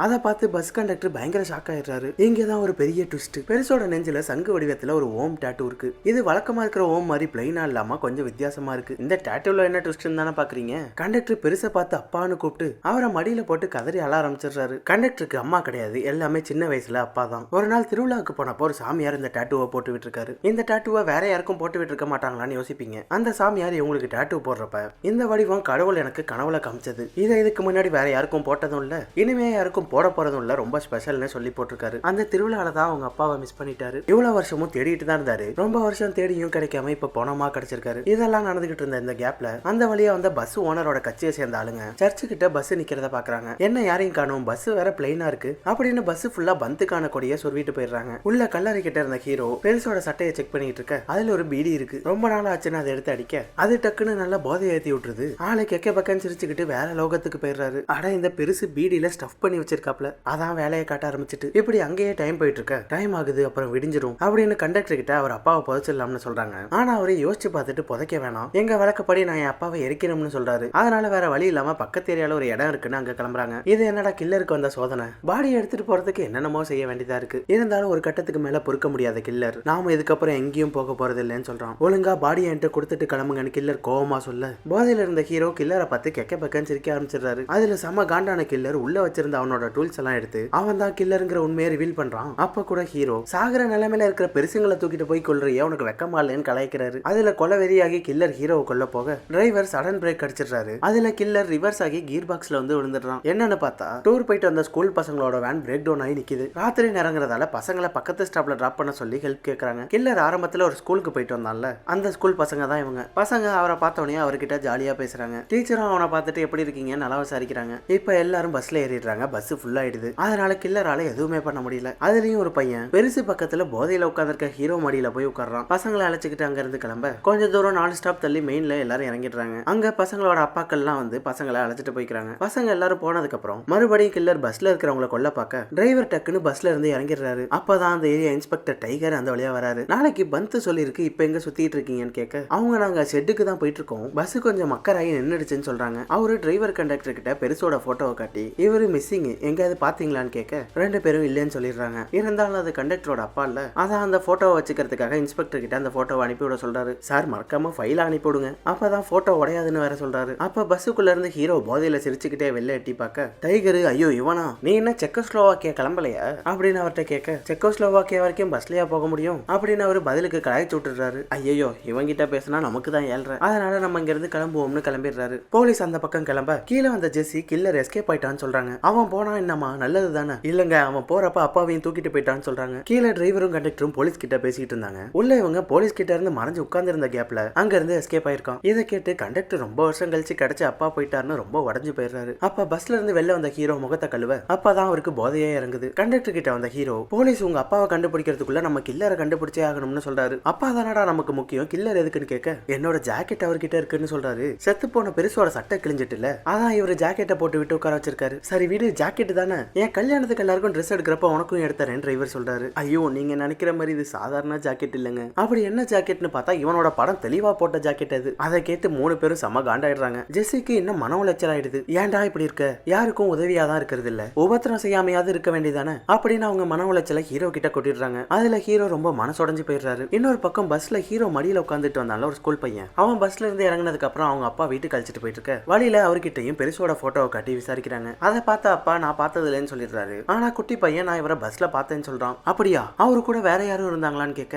அதை பார்த்து பஸ் கண்டக்டர் பயங்கர ஷாக் ஆயிடுறாரு. இங்கதான் ஒரு பெரிய ட்விஸ்ட். பெருசோட நெஞ்சில சங்கு வடிவத்துல ஒரு ஓம் டாட்டூ இருக்கு. இது வழக்கமா இருக்கிற ஓம் மாதிரி பிளைனா இல்லாம கொஞ்சம் வித்தியாசமா இருக்கு. இந்த டாட்டூல என்ன ட்விஸ்ட் தானே பாக்குறீங்க. கண்டக்டர் பெருசை பார்த்து அப்பான்னு கூப்பிட்டு அவரை மடியில போட்டு கதறி அழ ஆரம்பிச்சிடுறாரு. கண்டக்டருக்கு அம்மா கிடையாது, எல்லாமே சின்ன வயசுல அப்பா தான். ஒரு நாள் திருவிழாவுக்கு போனப்போ ஒரு சாமியார் இந்த டாட்டூவை போட்டு விட்டுருக்காரு. இந்த டாட்டூவை வேற யாருக்கும் போட்டு விட்டுருக்க மாட்டாங்களான்னு யோசிப்பீங்க. அந்த சாமியார் இவங்களுக்கு டாட்டூ போடுறப்ப இந்த வடிவம் கடவுள் எனக்கு கனவுல காமிச்சது, இதை இதுக்கு முன்னாடி வேற யாருக்கும் போட்டதும் இல்ல, இனிமே யாருக்கும் போட போறதும் இல்ல, ரொம்ப ஸ்பெஷல்னு சொல்லி போட்டிருக்காரு. அந்த திருவிழால தான் அவங்க அப்பாவை மிஸ் பண்ணிட்டாரு. இவ்வளவு வருஷமும் தேடிட்டு தான் இருந்தாரு. ரொம்ப வருஷம் தேடியும் கிடைக்காம இப்ப போனமா கிடைச்சிருக்காரு. இதெல்லாம் நடந்துகிட்டு இருந்த இந்த கேப்ல அந்த வழியா வந்த பஸ் ஓனரோட கட்சியை சேர்ந்த ஆளுங்க சர்ச்சு கிட்ட பஸ் நிக்கிறத பாக்குறாங்க. என்ன யாரையும் காணும், பஸ் வேற பிளைனா இருக்கு அப்படின்னு பஸ் ஃபுல்லா பந்துக்கான கொடியை சொருவிட்டு போயிடுறாங்க. உள்ள கல்லறை கிட்ட இருந்த ஹீரோ பெருசோட சட்டையை செக் பண்ணிட்டு இருக்க அதுல ஒரு பீடி இருக்கு. ரொம்ப நாள் ஆச்சுன்னு அதை எடுத்து அடிக்க அது டக்குன்னு நல்லா போதை ஏத்தி விட்டுருது. ஆளை கெக்க பக்கன்னு சிரிச்சுக்கிட்டு வேற லோகத்துக்கு போயிடுறாரு. அட இந்த பெருசு பீடியில ஸ்டஃப் பண்ணி வச்சிருக்காப்ல, அதான் வேலையை காட்ட ஆரம்பிச்சிட்டு இப்படி அங்கேயே டைம் போயிட்டு இருக்க. டைம் ஆகுது, அப்புறம் விடிஞ்சிரும் அப்படின்னு கண்டக்டர் கிட்ட அவர் அப்பாவை புதைச்சிடலாம்னு சொல்றாங்க. ஆனா அவரை யோசிச்சு பார்த்துட்டு புதைக்க வேணாம், எங்க வழக்கப்படி நான் என் அப்பாவை எரிக்கணும்னு சொல்றாரு. அதனால வேற வழி இல்லாம பக்கத்து ஏரியால ஒரு இடம் இருக்குன்னு அங்க கிளம்புறாங்க. இது என்னடா கில்லருக்கு வந்த சோதனை, பாடியை எடுத்துட்டு போறதுக்கு என்னென்னமோ செய்ய வேண்டியதா இருக்கு. இருந்தாலும் ஒரு கட்டத்துக்கு மேல பொறுக்க முடியாத கில்லர் நாம இதுக்கப்புறம் எங்கேயும் போக போறது இல்லைன்னு சொல்றான். ஒழுங்கா பாடியை என்கிட்ட கொடுத்துட்டு கிளம்புங்கன்னு கில்லர் கோவமா சொல்ல போதையில இருந்த ஹீரோ கில்லரை பார்த்து கெக்க பக்கன்னு சிரிக்க ஆரம்பிச்சிடுறாரு. அதுல செம காண்டான கில்லர் உள்ள வச்சிருந்த அவனோட டூல்ஸ் எல்லாம் எடுத்து அவன் தான் கில்லருங்கிற உண்மையை ரிவீல் பண்றான். அப்ப கூட ஹீரோ சாகர நிலைமையில இருக்கிற பெருசுங்களை தூக்கிட்டு போய் கொல்றியே, உனக்கு வெக்கமா இல்லைன்னு கலாய்க்கிறாரு. அதுல கொலை வெறியாகி கில்லர் ஹீரோவை கொல்ல போக டிரைவர் சடன் பிரேக் அடிச்சிடுறாரு. அதுல கில்லர் ரிவர்ஸ் ஆகி கீர் பாக்ஸ்ல வந்து விழுந்துடுறான். என்னன்னு பார்த்தா டூர் போயிட்டு வந்த ஸ்கூல் பசங்களோட வேன் பிரேக் டவுன் ஆகி நிக்குது. ராத்திரி நேரங்கிறதால பசங்களை பக்கத்து ஸ்டாப்ல டிராப் பண்ண சொல்லி ஹெல்ப் கேட்கறாங்க. கில்லர் ஆரம்பத்துல ஒரு ஸ்கூலுக்கு போயிட்டு வந்தான்ல, அந்த ஸ்கூல் பசங்க தான் இவங்க. பசங்க அவரை பார்த்தோன்னே அவர்கிட்ட ஜாலியா பேசுறாங்க. டீச்சரும் அவனை பார்த்துட்டு எப்படி இருக்கீங்க நல்லா விசாரிக்கிறாங்க. இப்ப எல்லாரும் பஸ்ல ஏறிடுறாங்க. பஸ் ஃபுல் ஆயிடுது. அதனால கில்லரால எதுவுமே பண்ண முடியல. அதுலயும் ஒரு பையன் பெருசு பக்கத்துல போதையில உட்கார்ந்திருக்க ஹீரோ மடியில போய் உட்கார்றான். பசங்களை அழைச்சிக்கிட்டு அங்க இருந்து கிளம்ப கொஞ்ச தூரம் 4 ஸ்டாப் தள்ளி மெயின்ல எல்லாரும் இறங்கிடுறாங்க. அங்க பசங்களோட அப்பாக்கள்லாம் வந்து பசங்களை அழைச்சிட்டு போய்க்கிறாங்க. பசங்க எல்லாரும் போனதுக்கு அப்புறம் மறுபடியும் கில்லர் பஸ்ல இருக்கிறவங்களை கொல்ல பார்க்க டிரைவர் டக்குன்னு பஸ்ல இருந்து இறங்கிடுறாரு. அப்பதான் அந்த ஏரியா இன்ஸ்பெக்டர் டைகர் அந்த வழியா வராரு. நாளைக்கு பந்து சொல்லிருக்கு, இப்ப எங்க சுத்திட்டு இருக்கீங்கன்னு கேட்க அவங்க நாங்க ஷெட்டுக்கு தான் போயிட்டு இருக்கோம், பஸ் கொஞ்சம் மக்கராகி நின்னுடுச்சுன்னு சொல்றாங்க. அவரு டிரைவர் கண்டக்டர் கிட்ட பெருசோட போட்டோவை காட்டி இவரு மிஸ்ஸிங் எங்கேயாவது பாத்தீங்களான்னு கேட்க 2 பேரும் இல்லைன்னு சொல்லிடுறாங்க. இருந்தாலும் அது கண்டக்டரோட அப்பா இல்ல, அதான் அந்த போட்டோவை வச்சுக்கிறதுக்காக இன்ஸ்பெக்டர் கிட்ட அந்த போட்டோவை அனுப்பிவிட சொல்றாரு. சார் மறக்காம ஃபைல அனுப்பிவிடுங்க, அப்பதான் போட்டோ உடையாதுன்னு வேற சொல்றாரு. அப்ப பஸ்ஸுக்குள்ள இருந்து ஹீரோ போதையில சிரிச்சுக்கிட்டே வெளில எட்டி பார்க்க டைகரு ஐயோ இவனா, நீ என்ன செக்கோஸ்லோவாக்கியா கிளம்பலையா அப்படின்னு அவர்கிட்ட கேட்க செக்கோஸ்லோவாக்கியா வரைக்கும் பஸ்லயா போக முடியும் அப்படின்னு அவர் பதிலுக்கு கலாய்ச்சி விட்டுறாரு. ஐயோ இவங்கிட்ட பேசினா நமக்கு தான் ஏழ்ற, அதனால நம்ம இங்க இருந்து கிளம்புவோம்னு கிளம்பிடுறாரு. போலீஸ் அந்த பக்கம் கிளம்ப கீழே வந்த ஜெஸ்ஸி கில்லர் எஸ்கேப் ஆயிட்டான்னு சொல்றாங்க. அவன் போனா என்னமா நல்லது தானே, இல்லங்க அவன் போறப்ப அப்பாவையும் தூக்கிட்டு போயிட்டான்னு சொல்றாங்க. கீழே டிரைவரும் கண்டக்டரும் போலீஸ் கிட்ட பேசிட்டு இருந்தாங்க. உள்ள இவங்க போலீஸ் கிட்ட இருந்து மறைஞ்சு உட்கார்ந்து இருந்த கேப்ல அங்க இருந்து எஸ்கேப் ஆயிருக்கான். இதை கேட்டு கண்டக்டர் ரொம்ப வருஷம் கழிச்சு கிடைச்ச அப்பா போயிட்டாருன்னு ரொம்ப உடஞ்சு போயிடுறாரு. அப்ப பஸ்ல இருந்து வெளில வந்த ஹீரோ முகத்தை கழுவ அப்பதான் அவருக்கு போதையே இறங்குது. கண்டக்டர் கிட்ட வந்த ஹீரோ போலீஸ் உங்க அப்பாவை கண்டுபிடிக்கிறதுக்குள்ள நம்ம கில்லரை கண்டுபிடிச்சே ஆகணும்னு சொல்றாரு. அப்பா தானடா நமக்கு முக்கியம், கில்லர் எதுக்குன்னு கேட்க என்னோட ஜாக்கெட் அவர்கிட்ட இருக்குன்னு சொல்றாரு. செத்து போன பெருசோட சட்டை கிழிஞ்சிட்டு இல்ல, அதான் இவரு ஜாக்கெட்டை போட்டு விட்டு உட்கார வச்சிருக்காரு. சரி வீடு ஜாக்கெட் தானே, என் கல்யாணத்துக்கு எல்லாருக்கும் ட்ரெஸ் எடுக்கிறப்ப உனக்கும் எடுத்தரேன் டிரைவர் சொல்றாரு. ஐயோ நீங்க நினைக்கிற மாதிரி இது சாதாரண ஜாக்கெட் இல்லங்க, அப்படி என்ன ஜாக்கெட்னு பார்த்தா இவனோட படம் தெளிவா போட்ட ஜாக்கெட் அது. அதை கேட்டு 3 பேரும் செம காண்டாயிடுறாங்க. ஜெஸ்ஸிக்கு இன்னும் மன உளைச்சல் ஆயிடுது. ஏன்டா இப்படி இருக்க, யாருக்கும் உதவியா தான் இருக்கிறது இல்ல, உபத்திரம் செய்யாமையாவது இருக்க வேண்டியதானே அப்படின்னு அவங்க மன உளைச்சல ஹீரோ கிட்ட கொட்டிடுறாங்க. அதுல ஹீரோ ரொம்ப மனசுடைஞ்சு போயிடுறாரு. இன்னொரு பக்கம் பஸ்ல ஹீரோ மடியில உட்காந்துட்டு வந்தால ஒரு ஸ்கூல் பையன், அவன் பஸ்ல இருந்து இறங்கினதுக்கு அப்புறம் அவங்க அப்பா வீட்டுக்கு அழைச்சிட்டு போயிட்டு இருக்க வழியில அவர்கிட்டயும் பெருசோட போட்டோவை காட்டி விசாரிக்கிறாங்க. அதை பார்த்த அப்பா நான் பார்த்தது இல்லைன்னு சொல்லிடுறாரு. ஆனா குட்டி பையன் நான் இவரை பஸ்ல பார்த்தேன்னு சொல்றான். அப்படியா, அவரு கூட வேற யாரும் இருந்தாங்களான்னு கேட்க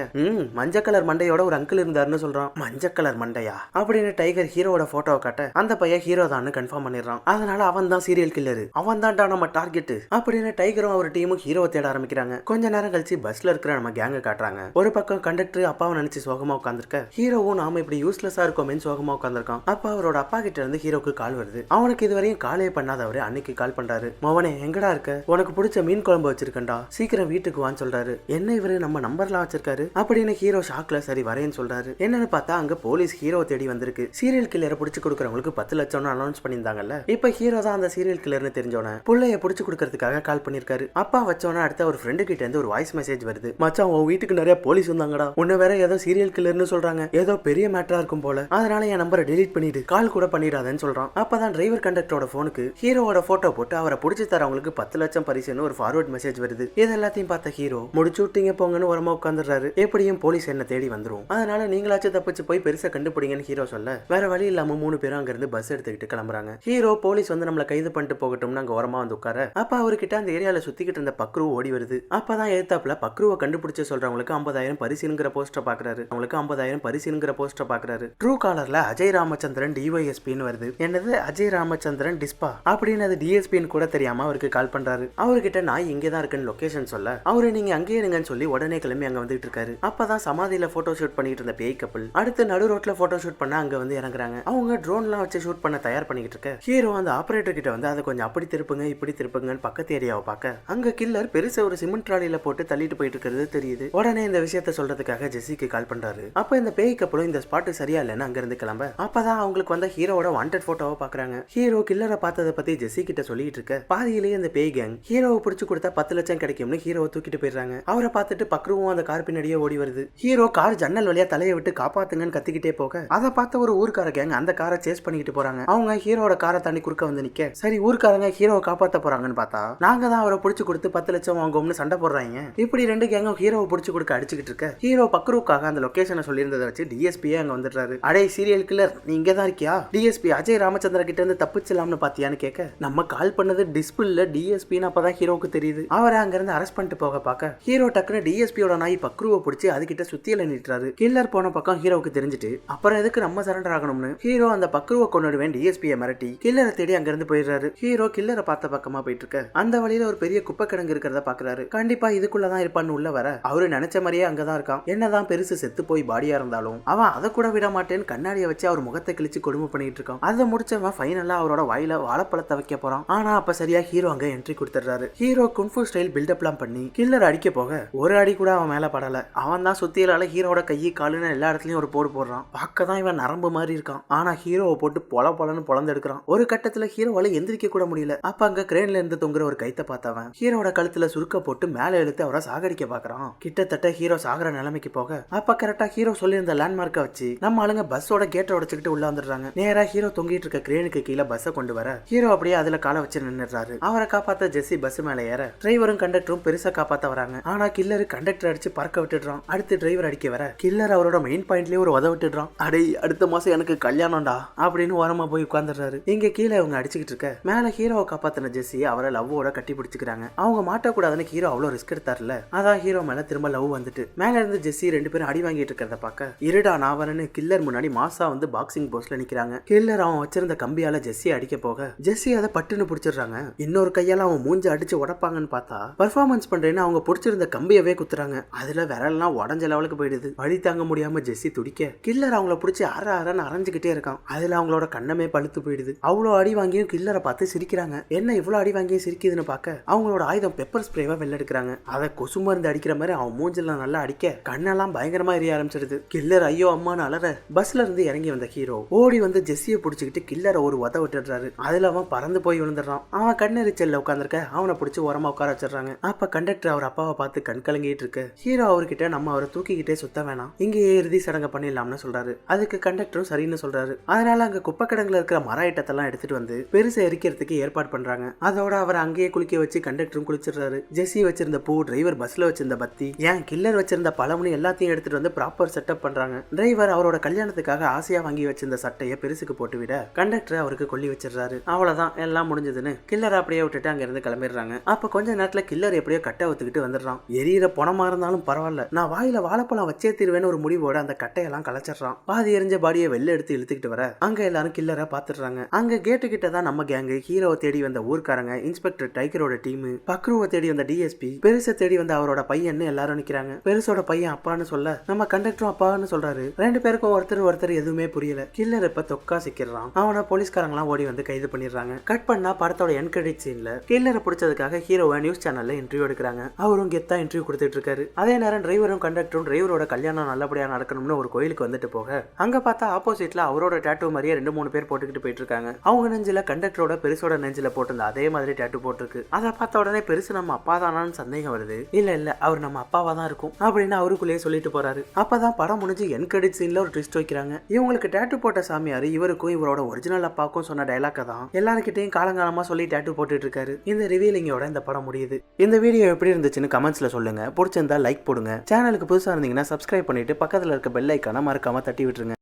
மஞ்சள் கலர் மண்டையோட ஒரு அங்கிள் இருந்தாருன்னு சொல்றான். மஞ்சள் கலர் மண்டையா அப்படின்னு டைகர் ஹீரோட போட்டோவை காட்ட அந்த பையன் ஹீரோ தான் கன்ஃபார்ம் பண்ணிடுறான். அதனால அவன் தான் சீரியல் கில்லர், அவன் தான்டா நம்ம டார்கெட் அப்படின்னு டைகரும் அவர் டீமும் ஹீரோவை தேட ஆரம்பிக்கிறாங்க. கொஞ்ச நேரம் கழிச்சு பஸ்ல இருக்கிற நம்ம கேங்க காட்டுறாங்க. ஒரு பக்கம் கண்டக்டர் அப்பாவை நினைச்சு சோகமா உட்கார்ந்திருக்க ஹீரோவும் நாம இப்படி யூஸ்லெஸ்ஸா இருக்கோமேன்னு சோகமா உட்கார்ந்திருக்கான். அப்ப அவரோட அப்பா கிட்ட இருந்து ஹீரோக்கு கால் வருது. அவனுக்கு இதுவரையும் காலே பண்ணாதவரு அன்னைக்கு கால் பண்றாரு. மவனே எங்கடா இருக்க, உனக்கு பிடிச்ச மீன் குழம்பு வச்சிருக்கேன்டா, சீக்கிரம் வீட்டுக்கு வான்னு சொல்றாரு. என்ன இவரு நம்ம நம்பர்லாம் வச்சிருக்காரு அப்படின்னு ஹீரோ ஷாக்ல சரி வரேன்னு சொல்றாரு. என்னன்னு பார்த்தா அங்க போலீஸ் ஹீரோ தேடி வந்திருக்கு. சீரியல் கில்லரை பிடிச்சு கொடுக்கறவங்களுக்கு 10 லட்சம்னு அனௌன்ஸ் பண்ணியிருந்தாங்கல்ல. இப்ப ஹீரோ தான் அந்த சீரியல் கில்லர்னு தெரிஞ்சோன புள்ளைய பிடிச்சு கொடுக்கறதுக்காக கால் பண்ணிருக்காரு. அப்பா வச்சோன்னா அடுத்த ஒரு ஃப்ரெண்டு கிட்ட இருந்து ஒரு வாய்ஸ் மெசேஜ் வருது. மச்சான் உன் வீட்டுக்கு நிறைய போலீஸ் வந்தாங்கடா, உன்ன வேற ஏதோ சீரியல் கில்லர்னு சொல்றாங்க, ஏதோ பெரிய மேட்டரா இருக்கும் போல, அதனால என் நம்பரை டெலீட் பண்ணிடு, கால் கூட பண்ணிடாதன்னு சொல்றான். அப்பதான் டிரைவர் கண்டக்டரோட போனுக்கு ஹீரோவோட போட்டோ போட்டு அவரை பிடிச்சி தரவங்களுக்கு 10 லட்சம் பரிசுன்னு ஒரு ஃபார்வர்ட் மெசேஜ் வருது. இது எல்லாத்தையும் பார்த்த ஹீரோ முடிச்சு விட்டீங்க போங்கன்னு உரமா உட்காந்துடுறாரு. எப்படியும் போலீஸ் என்ன தேடி வந்துரும், அதனால நீங்களாச்சும் தப்பிச்சு போய் பெருசா கண்டுபிடிங்கன்னு ஹீரோ சொல்ல வேற வழி இல்லாம 3 பேரும் அங்க இருந்து பஸ் எடுத்துக்கிட்டு கிளம்புறாங்க. ஹீரோ போலீஸ் வந்து நம்மள கைது பண்ணிட்டு போகட்டும்னு அங்க ஓரமா வந்து உட்கார அப்ப அவர்கிட்ட அந்த ஏரியால சுத்திக்கிட்டு இருந்த பக்ரு ஓடி வருது. அப்பதான் எழுத்தாப்புல பக்ருவை கண்டுபிடிச்சு சொல்றவங்களுக்கு 50,000 பரிசுங்கிற போஸ்டர் பாக்குறாரு. அவங்களுக்கு 50,000 பரிசுங்கிற போஸ்டர் பாக்குறாரு. ட்ரூ காலர்ல அஜய் ராமச்சந்திரன் டிஒய்எஸ்பின்னு வருது. என்னது அஜய் ராமச்சந்திரன் டிஸ்பா அப்படின்னு அது டிஎஸ்பின்னு கூட தெரியாம அவருக்கு கால் பண்றாரு. அவர்கிட்ட நான் இங்கதான் இருக்குன்னு லொகேஷன் சொல்ல அவரு நீங்க அங்கேயே இருங்கன்னு சொல்லி உடனே கிளம்பி அங்க வந்துட்டு இருக்காரு. அப்பதான் சமாதியில போட்டோ ஷூட் பண்ணிட்டு இருந்த பேய் கப்பல் அடுத்து நடு ரோட்ல போட்டோ ஷூட் பண்ண அங்க வந்து இறங்குறாங்க. அவங்க ட்ரோன்லாம் வச்சு ஷூட் பண்ண தயார் பண்ணிட்டு இருக்க ஹீரோ அந்த ஆபரேட்டர் கிட்ட வந்து அதை கொஞ்சம் அப்படி திருப்புங்க இப்படி திருப்புங்கன்னு பக்கத்து ஏரியாவை பார்க்க அங்க கில்லர் பெருசா ஒரு சிமெண்ட் ட்ராலியில போட்டு தள்ளிட்டு போயிட்டு இருக்கிறது தெரியுது. உடனே இந்த விஷயத்த சொல்றதுக்காக ஜெசிக்கு கால் பண்றாரு. அப்ப இந்த பேய் கப்பலும் இந்த ஸ்பாட் சரியா இல்லைன்னு அங்க இருந்து கிளம்ப அப்பதான் அவங்களுக்கு வந்த ஹீரோட வாண்டட் போட்டோவை பாக்குறாங்க. ஹீரோ கில்லரை பார்த்ததை பத்தி ஜெசி கிட்ட சொல்லிட்டு இருக்க பாதியிலேயே அந்த பேய் கேங் ஹீரோவை பிடிச்சு கொடுத்தா 10 லட்சம் கிடைக்கும்னு ஹீரோவை தூக்கிட்டு போயிடுறாங்க. அவரை பார்த்துட்டு பக்ருவும் அந்த கார் பின்னாடியே ஓடி வருது. ஹீரோ கார் ஜன்னல் வழியா தலையை விட்டு காப்பாத்துங்கன்னு கத்திக்கிட்டே போக அதை பார்த்த ஒரு ஊர்க்கார கேங் அந்த காரை சேஸ் பண்ணிக்கிட்டு போறாங்க. அவங்க ஹீரோட காரை தாண்டி குறுக்க வந்து நிக்க சரி ஊர்க்காரங்க ஹீரோவை காப்பாத்த போறாங்கன்னு பார்த்தா நாங்க தான் அவரை பிடிச்சு கொடுத்து 10 லட்சம் வாங்குவோம்னு சண்டை போடுறாங்க. இப்படி 2 கேங்கும் ஹீரோவை பிடிச்சு கொடுக்க அடிச்சுக்கிட்டு இருக்க ஹீரோ பக்ருவுக்காக அந்த லொகேஷனை சொல்லியிருந்ததை வச்சு டிஎஸ்பியே அங்க வந்துடுறாரு. அடே சீரியல் கில்லர் நீ இங்க தான் இருக்கியா, டிஎஸ்பி அஜய் ராமச்சந்திர கிட்ட இருந்து தப்பிச்சலாம்னு பாத்தியான்னு கேட்க நம்ம கால் பண்ணது டிஸ்பிள்ல டிஎஸ்பின்னு அப்பதான் ஹீரோவுக்கு தெரியுது. அவரை அங்க இருந்து அரெஸ்ட் பண்ணிட்டு போக பார்க்க ஹீரோ டக்குன்னு டிஎஸ்பியோட நாய் பக்ருவை பிடிச்சி அதுகிட்ட சுத்தியில நிட்டுறாரு. கில்லர் போன பக்கம் ஹீரோவுக்கு தெரிஞ்சுட்டு அப்புறம் எதுக்கு நம்ம சரண்டர் ஆகணும்னு ஹீரோ அந்த பக்ருவை கொண்டுடுவேன் டிஎஸ்பியை மிரட்டி கில்லரை தேடி அங்க இருந்து போயிடுறாரு. ஹீரோ கில்லரை பார்த்த பக்கமா போயிட்டு இருக்க அந்த வழியில ஒரு பெரிய குப்பை கிடங்கு இருக்கிறத பாக்குறாரு. கண்டிப்பா இதுக்குள்ளதான் இருப்பான்னு உள்ள வர அவரு நினைச்ச மாதிரியே அங்கதான் இருக்கான். என்னதான் பெருசு செத்து போய் பாடியா இருந்தாலும் அவன் அதை கூட விட மாட்டேன்னு கண்ணாடியை வச்சு அவர் முகத்தை கிழிச்சு கொடுமை பண்ணிட்டு இருக்கான். அதை முடிச்சவன் ஃபைனலா அவரோட வாயில வாழைப்பழத்தை வைக்க போறான். ஆனா அப்ப சரியா ஹீரோ அங்க என்ட்ரி கொடுத்துறாரு. ஹீரோ குன்ஃபு ஸ்டைல் பில்டப்லாம் பண்ணி கில்லர் அடிக்க போக ஒரு அடி கூட அவன் மேல படல. அவன் தான் சுத்தியலால ஹீரோட கையை காலுன்னு எல்லா இடத்துலயும் ஒரு போடு போடுறான். பார்க்கதான் இவன் நரம்பு மாதிரி இருக்கான். ஆனா ஹீரோவை போட்டு பொலன்னு பொழந்து எடுக்கிறான். ஒரு கட்டத்துல ஹீரோவால எந்திரிக்க கூட முடியல. அப்ப அங்க கிரேன்ல இருந்து தொங்குற ஒரு கைத்தை பார்த்தவன் ஹீரோட கழுத்துல சுருக்க போட்டு மேல இழுத்து அவரை சாகடிக்க பாக்குறான். கிட்டத்தட்ட ஹீரோ சாகர நிலைமைக்கு போக அப்ப கரெக்டா ஹீரோ சொல்லியிருந்த லேண்ட்மார்க்கை வச்சு நம்ம ஆளுங்க பஸ்ஸோட கேட்டை உடைச்சுக்கிட்டு உள்ள வந்துடுறாங்க. நேரா ஹீரோ தொங்கிட்டு இருக்க கிரேனுக்கு கீழே பஸ்ஸை கொண்டு வர ஹீரோ அப்படியே அதுல காலை வச்சு நின்னுறாரு. அவரை காப்பாத்த ஜெஸ்ஸி பஸ் மேல ஏற டிரைவரும் கண்டக்டரும் பெருசா காப்பாத்த வராங்க. ஆனா கில்லர் கண்டக்டர் அடிச்சு பறக்க விட்டுடுறான். அடுத்து டிரைவர் அடிக்க வர கில்லர் அவரோட மெயின் பாயிண்ட்லயே ஒரு உத விட்டுடுறான். அடே அடுத்த மாசம் எனக்கு கல்யாணம்டா அப்படின்னு ஓரமா போய் உட்கார்ந்துடுறாரு. இங்க கீழே அவங்க அடிச்சுக்கிட்டு இருக்க மேல ஹீரோவை காப்பாத்தின ஜெஸ்ஸி அவரை லவ்வோட கட்டி பிடிச்சுக்கிறாங்க. அவங்க மாட்டக்கூடாதுன்னு ஹீரோ அவ்வளவு ரிஸ்க் எடுத்தாருல, அதான் ஹீரோ மேல திரும்ப லவ் வந்துட்டு மேல இருந்து ஜெஸ்ஸி 2 பேரும் அடி வாங்கிட்டு இருக்கிறத பார்க்க இருடா நாவரன்னு கில்லர் முன்னாடி மாசா வந்து பாக்ஸிங் போஸ்ட்ல நிக்கிறாங்க. கில்லர் அவன் வச்சிருந்த கம்பியால ஜெஸ்ஸி அடிக்க போக ஜெஸ்ஸி அதை பட்டுன்னு பிடிச்சிடுறாங்க. இன்னொரு கையால அவன் மூஞ்சி அடிச்சு உடப்பாங்கன்னு பார்த்தா பர்ஃபார்மன்ஸ் பண்றேன்னு அவங்க பிடிச்சிருந்த கம்பியவே குத்துறாங்க. அதுல விரல்லாம் உடஞ்ச லெவலுக்கு போயிடுது. வழி தாங்க முடியாம ஜெஸ்ஸி துடிக்க கில்லர் அவங்கள பிடிச்சி அறன்னு அரைஞ்சுக்கிட்டே இருக்கான். அதுல அவங்களோட கண்ணமே பழுத்து போயிடுது. அவ்வளோ அடி வாங்கியும் கில்லரை பார்த்து சிரிக்கிறாங்க. என்ன இவ்வளவு அடி வாங்கியும் சிரிக்குதுன்னு பார்க்க அவங்களோட ஆயுதம் பெப்பர் ஸ்ப்ரேவா வெளில எடுக்கிறாங்க. அதை கொசு மருந்து அடிக்கிற மாதிரி அவன் மூஞ்செல்லாம் நல்லா அடிக்க கண்ணெல்லாம் பயங்கரமா எரிய ஆரம்பிச்சிருது. கில்லர் ஐயோ அம்மான்னு அலற பஸ்ல இருந்து இறங்கி வந்த ஹீரோ ஓடி வந்து ஜெஸ்ஸியை பிடிச்சிக்கிட்டு கில்லரை ஒரு உத விட்டுறாரு. அதுல அவன் பறந்து போய் விழுந்துடுறான். அவன் கண்ணெரிச்சல்ல உட்காந்துருக்க அவனை பிடிச்சி ஓரமா உட்கார வச்சிடறாங்க. அப்ப கண்டக்டர் அவர் அப்பாவை பார்த்து கண் கலங்கிட்டு இருக்கு. ஹீரோ அவர்கிட்ட நம்ம அவரை தூக்கிக்கிட்டே சுத்த வேணாம், இங்கேயே இறுதி சடங்கு பண்ணிடலாம்னு சொல்றாரு. அதுக்கு கண்டக்டரும் சரின்னு சொல்றாரு. அதனால அங்க குப்பை கிடங்குல இருக்கிற மர ஐட்டத்தெல்லாம் எடுத்துட்டு வந்து பெருசா எரிக்கிறதுக்கு ஏற்பாடு பண்றாங்க. அதோட அவர் அங்கேயே குளிக்க வச்சு கண்டக்டரும் குளிச்சிடுறாரு. ஜெஸ்ஸி வச்சிருந்த பூ, டிரைவர் பஸ்ல வச்சிருந்த பத்தி, ஏன் கில்லர் வச்சிருந்த பழம்னு எல்லாத்தையும் எடுத்துட்டு வந்து ப்ராப்பர் செட்டப் பண்றாங்க. டிரைவர் அவரோட கல்யாணத்துக்காக ஆசையா வாங்கி வச்சிருந்த சட்டையை பெருசுக்கு போட்டு விட கண்டக்டர் அவருக்கு கொல்லி வச்சிடுறாரு. அவ்வளவுதான் எல்லாம் முடிஞ்சதுன்னு கில்லர் அப்படியே விட்டுட்டு அங்க இருந்து கிளம்பிடுறாங்க. அப்ப கொஞ்ச நேரத்துல கில்லர் எப்படியோ கட்டை ஒத்துக்கிட்டு வந்துடுறான். எரியிற பணமா இருந்தாலும் பரவாயில்ல, நான் வாயில வாழைப்பழம் வச்சே தீர்வேன்னு ஒரு முடிவோட அந்த கட்டையெல்லாம் கலைச்சிடுறான். பாதி எரிஞ்ச பாடியை வெளில எடுத்து இழுத்துக்கிட்டு வர அங்க எல்லாரும் கில்லரை பாத்துடுறாங்க. அங்க கேட்டு கிட்ட தான் நம்ம கேங்கு, ஹீரோவை தேடி வந்த ஊர்க்காரங்க, இன்ஸ்பெக்டர் டைகரோட டீம், பக்ருவை தேடி வந்த டிஎஸ்பி, பெருசை தேடி வந்த அவரோட பையன் எல்லாரும் நிக்கிறாங்க. பெருசோட பையன் அப்பான்னு சொல்ல நம்ம கண்டக்டரும் அப்பான்னு சொல்றாரு. 2 பேருக்கும் ஒருத்தர் எதுவுமே புரியல. கில்லர் இப்ப தொக்கா சிக்கிறான். அவனை போலீஸ்காரங்களாம் ஓடி வந்து கைது பண்ணிடுறாங்க. கட் பண்ணா படத்தோட என் கிரெடிட் சீன்ல கில்லரை பிடிச்சதுக்காக ஹீரோவை நியூஸ் சேனல்ல இன்டர்வியூ எடுக்கிறாங்க. அவரும் கெத்தா இன்டர்வியூ கொடுத்துட்டு இருக்காரு. அதே நேரம் டிரைவரும் கண்டக்டரும் டிரைவரோட கல்யாணம் நல்லபடியா நடக்கணும்னு ஒரு கோயிலுக்கு வந்துட்டு போக போக அங்க பார்த்தா ஆப்போசிட்ல அவரோட டேட்டூ மாதிரியே 2-3 பேர் போட்டுக்கிட்டு போயிட்டு இருக்காங்க. அவங்க நெஞ்சில கண்டக்டரோட பெருசோட நெஞ்சில போட்டிருந்த அதே மாதிரி டேட்டூ போட்டிருக்கு. அதை பார்த்த உடனே பெருசு நம்ம அப்பா தானான்னு சந்தேகம் வருது. இல்ல அவர் நம்ம அப்பாவா தான் இருக்கும் அப்படின்னு அவருக்குள்ளேயே சொல்லிட்டு போறாரு. அப்பதான் படம் முடிஞ்சு என் கிரெடிட் சீன்ல ஒரு ட்விஸ்ட் வைக்கிறாங்க. இவங்களுக்கு டேட்டூ போட்ட சாமியார் இவருக்கும் இவரோட ஒரிஜினல் அப்பாவுக்கும் சொன்ன டைலாக்க தான் எல்லாருக்கிட்டையும் காலங்காலமா சொல்லி டேட்டூ போட்டுட்டு இருக்காரு. இந்த ரிவீலிங்கோட இந்த படம் முடியுது. இந்த வீடியோ எப்படி இருந்துச்சுன்னு கமெண்ட்ஸ்ல சொல்லுங்க. பிடிச்சிருந்தா லைக் போடுங்க. சேனலுக்கு புதுசா இருந்தீங்கன்னா சப்ஸ்கிரைப் பண்ணிட்டு பக்கத்துல இருக்க பெல் ஐக்கான மறக்காம தட்டி விட்டுருங்க.